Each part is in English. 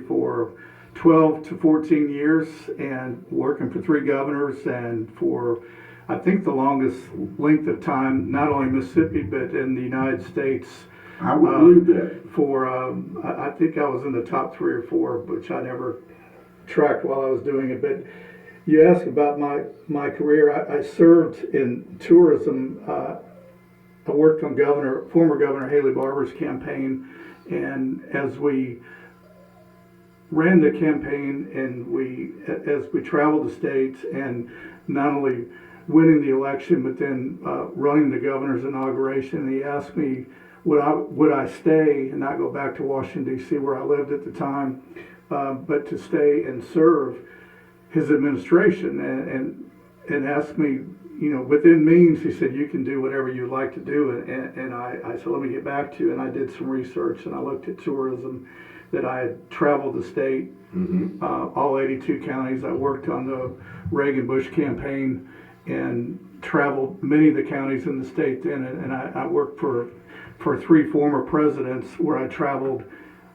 for 12 to 14 years and working for 3 governors, and for I think the longest length of time, not only Mississippi but in the United States. I would believe that. For I think I was in the top 3 or 4, which I never tracked while I was doing it. But you asked about my career. I served in tourism. I worked on former Governor Haley Barbour's campaign, and as we ran the campaign and as we traveled the states, and not only winning the election but then running the governor's inauguration, he asked me would I stay and not go back to Washington D.C. where I lived at the time, but to stay and serve his administration, and asked me, within means, he said, you can do whatever you'd like to do. And I said, let me get back to you. And I did some research, and I looked at tourism, that I had traveled the state, all 82 counties. I worked on the Reagan-Bush campaign and traveled many of the counties in the state then. And I worked for 3 former presidents, where I traveled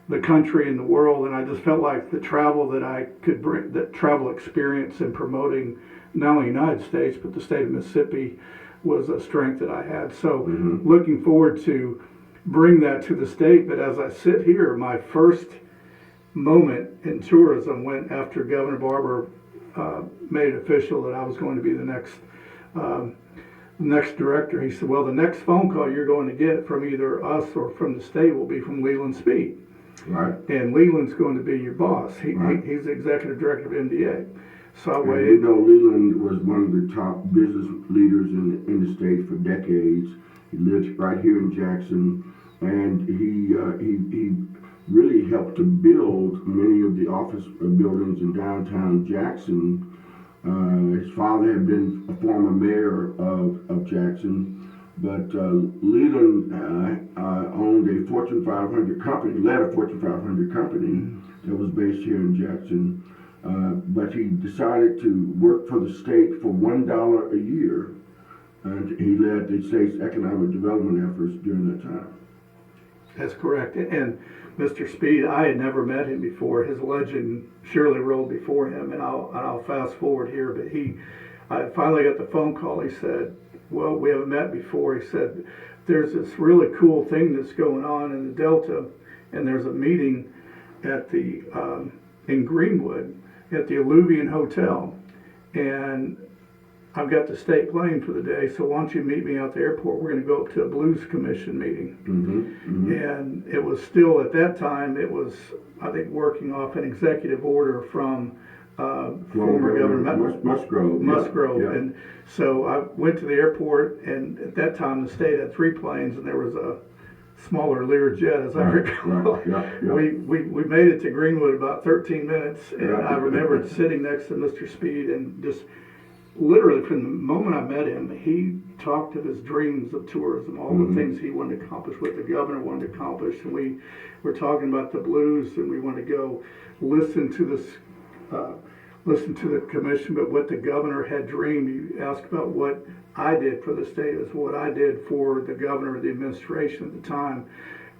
the country and the world. And I just felt like the travel that I could bring, that travel experience in promoting not only the United States, but the state of Mississippi, was a strength that I had. So looking forward to bring that to the state. But as I sit here, my first moment in tourism went after Governor Barbour made it official that I was going to be the next director. He said, well, the next phone call you're going to get from either us or from the state will be from Leland Speed. Right. And Leland's going to be your boss. He's the executive director of MDA. So I And waited. Leland was one of the top business leaders in the state for decades. He lives right here in Jackson, and he really helped to build many of the office buildings in downtown Jackson. His father had been a former mayor of Jackson, but Leland owned a Fortune 500 company, led a Fortune 500 company that was based here in Jackson. But he decided to work for the state for $1 a year, and he led the state's economic development efforts during that time. That's correct. And Mr. Speed, I had never met him before. His legend surely rolled before him, and I'll fast forward here. But I finally got the phone call. He said, well, we haven't met before. He said, there's this really cool thing that's going on in the Delta, and there's a meeting at in Greenwood at the Alluvian Hotel, and I've got the state plane for the day, so why don't you meet me out the airport? We're going to go up to a Blues Commission meeting. And it was still, at that time, it was, I think, working off an executive order from former Governor Musgrove. Yeah. And so I went to the airport, and at that time the state had 3 planes, and there was a smaller Learjet, as I recall. We made it to Greenwood about 13 minutes, and I remember sitting next to Mr. Speed, and just literally from the moment I met him, he talked of his dreams of tourism, all the things he wanted to accomplish, what the governor wanted to accomplish, and we were talking about the blues, and we wanted to go listen to the commission, but what the governor had dreamed. He asked about what I did for the state as what I did for the governor of the administration at the time.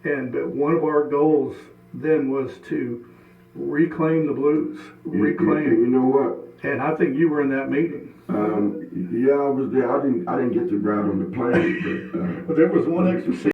But one of our goals then was to reclaim the blues, reclaim. You know what? And I think you were in that meeting. Yeah, I was there. I didn't get to ride on the plane, But there was one extra seat.